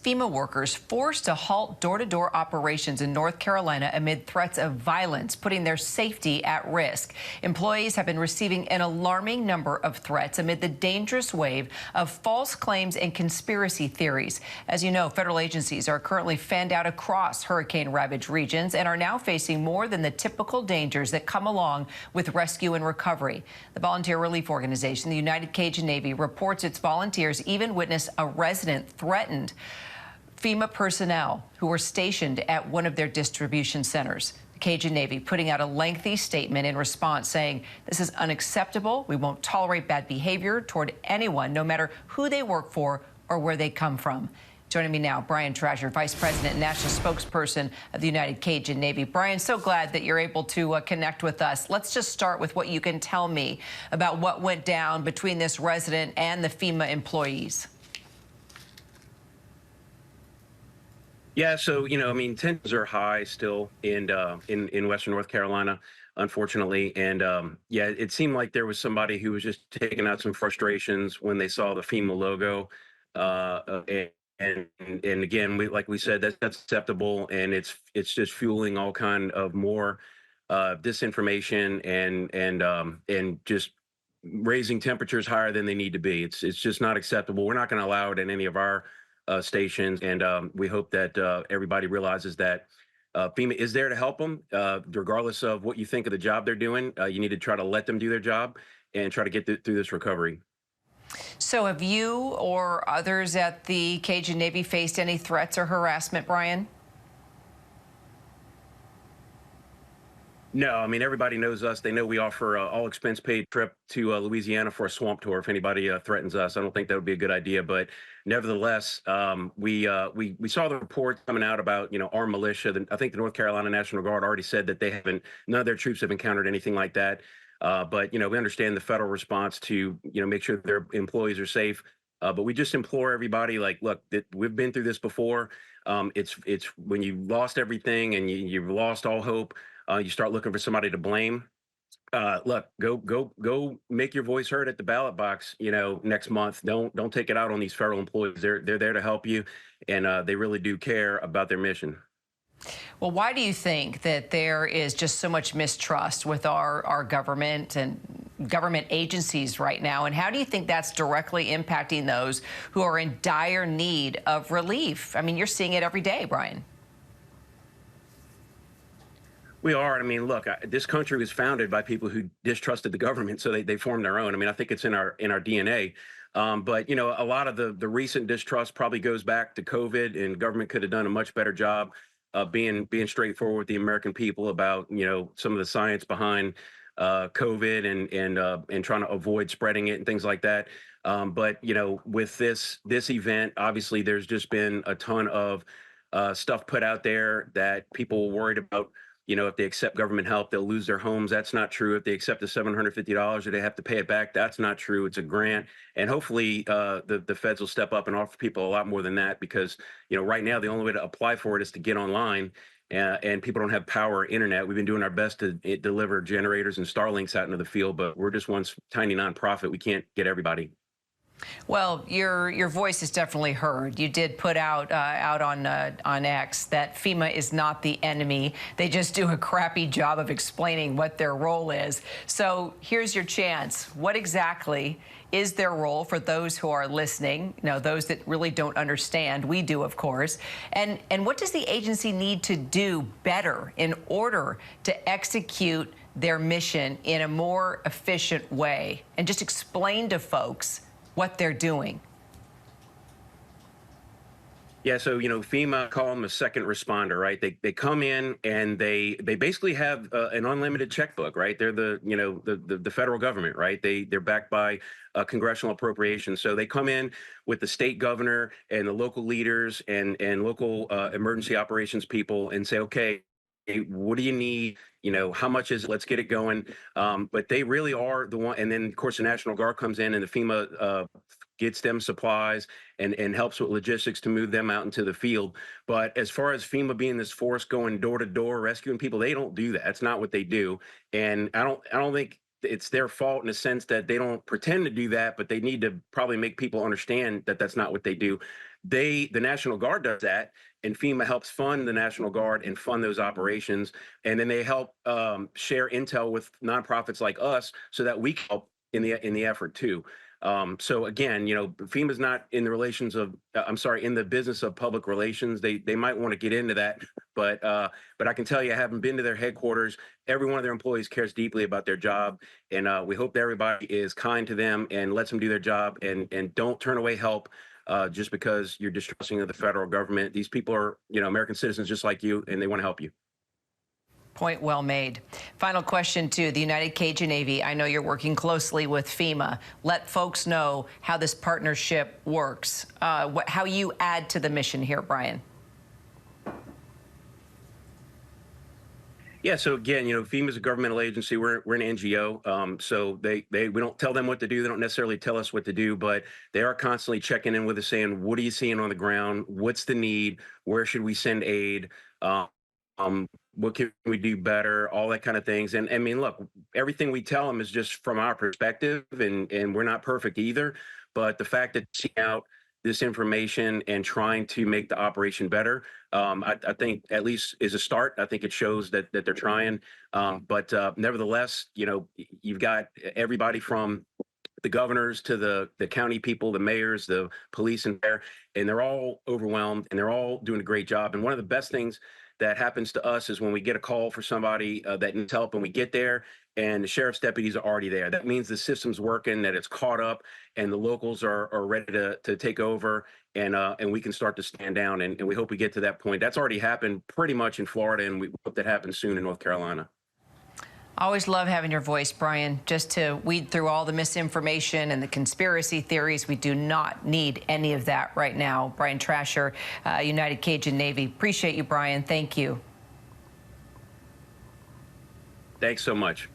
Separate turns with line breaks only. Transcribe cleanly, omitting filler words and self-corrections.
FEMA workers forced to halt door-to-door operations in North Carolina amid threats of violence, putting their safety at risk. Employees have been receiving an alarming number of threats amid the dangerous wave of false claims and conspiracy theories. As you know, federal agencies are currently fanned out across hurricane-ravaged regions and are now facing more than the typical dangers that come along with rescue and recovery. The volunteer relief organization, the United Cajun Navy, reports its volunteers even witnessed a resident threatened FEMA personnel who were stationed at one of their distribution centers. The Cajun Navy putting out a lengthy statement in response saying, "This is unacceptable. We won't tolerate bad behavior toward anyone, no matter who they work for or where they come from." Joining me now, Brian Trascher, Vice President and National Spokesperson of the United Cajun Navy. Brian, so glad that you're able to connect with us. Let's just start with what you can tell me about what went down between this resident and the FEMA employees.
Yeah, so I mean, tensions are high still in Western North Carolina, unfortunately, and yeah, it seemed like there was somebody who was just taking out some frustrations when they saw the FEMA logo, and again, like we said, that's acceptable, and it's just fueling all kind of more disinformation and just raising temperatures higher than they need to be. It's just not acceptable. We're not going to allow it in any of our stations, and we hope that everybody realizes that FEMA is there to help them, regardless of what you think of the job they're doing. You need to try to let them do their job and try to get through this recovery.
So have you or others at the Cajun Navy faced any threats or harassment, Brian?
No, I mean, everybody knows us. They know we offer all expense paid trip to Louisiana for a swamp tour. If anybody threatens us, I don't think that would be a good idea. But nevertheless, we saw the report coming out about armed militia. I think the North Carolina National Guard already said that none of their troops have encountered anything like that. But we understand the federal response to make sure their employees are safe. But we just implore everybody, like, look, we've been through this before. It's when you lost everything and you've lost all hope. You start looking for somebody to blame. Look, go make your voice heard at the ballot box, next month. Don't take it out on these federal employees. They're there to help you, and they really do care about their mission.
Well, why do you think that there is just so much mistrust with our government and government agencies right now? And how do you think that's directly impacting those who are in dire need of relief? I mean, you're seeing it every day, Brian.
We are. I mean, look, this country was founded by people who distrusted the government, so they formed their own. I mean, I think it's in our DNA. But a lot of the recent distrust probably goes back to COVID, and government could have done a much better job being straightforward with the American people about some of the science behind COVID and trying to avoid spreading it and things like that. But with this event, obviously there's just been a ton of stuff put out there that people were worried about. If they accept government help, they'll lose their homes. That's not true. If they accept the $750 or they have to pay it back, that's not true. It's a grant. And hopefully the feds will step up and offer people a lot more than that, because, right now the only way to apply for it is to get online, and people don't have power or internet. We've been doing our best to deliver generators and Starlinks out into the field, but we're just one tiny nonprofit. We can't get everybody.
Well, your voice is definitely heard. You did put out on X that FEMA is not the enemy. They just do a crappy job of explaining what their role is. So here's your chance. What exactly is their role for those who are listening? Those that really don't understand. We do, of course. And what does the agency need to do better in order to execute their mission in a more efficient way? And just explain to folks what they're doing.
Yeah, so FEMA, call them a second responder, right? They come in and they basically have an unlimited checkbook, right? They're the federal government, right? They're backed by congressional appropriations, so they come in with the state governor and the local leaders and local emergency operations people and say, okay, what do you need? How much is it? Let's get it going. But they really are the one. And then, of course, the National Guard comes in and the FEMA gets them supplies and helps with logistics to move them out into the field. But as far as FEMA being this force going door to door rescuing people, they don't do that. That's not what they do. And I don't think it's their fault in the sense that they don't pretend to do that, but they need to probably make people understand that that's not what they do. the National Guard does that, and FEMA helps fund the National Guard and fund those operations, and then they help share intel with nonprofits like us so that we can help in the effort too. So again, FEMA's not in the relations of, I'm sorry, in the business of public relations. They might want to get into that, but I can tell you, I haven't been to their headquarters. Every one of their employees cares deeply about their job, and we hope that everybody is kind to them and lets them do their job, and don't turn away help just because you're distrusting of the federal government. These people are, American citizens just like you, and they want to help you.
Point well made. Final question to the United Cajun Navy. I know you're working closely with FEMA. Let folks know how this partnership works, how you add to the mission here, Brian.
Yeah, so again, FEMA is a governmental agency. We're an NGO, so we don't tell them what to do. They don't necessarily tell us what to do, but they are constantly checking in with us, saying, "What are you seeing on the ground? What's the need? Where should we send aid? What can we do better?" All that kind of things. And I mean, look, everything we tell them is just from our perspective, and we're not perfect either. But the fact that seeing out this information and trying to make the operation better, I think at least is a start. I think it shows that they're trying. But nevertheless, you've got everybody from the governors to the county people, the mayors, the police and fire, and they're all overwhelmed, and they're all doing a great job. And one of the best things that happens to us is when we get a call for somebody that needs help, and we get there and the sheriff's deputies are already there. That means the system's working, that it's caught up, and the locals are ready to take over, and we can start to stand down. And we hope we get to that point. That's already happened pretty much in Florida, and we hope that happens soon in North Carolina.
Always love having your voice, Brian, just to weed through all the misinformation and the conspiracy theories. We do not need any of that right now. Brian Trascher, United Cajun Navy. Appreciate you, Brian. Thank you.
Thanks so much.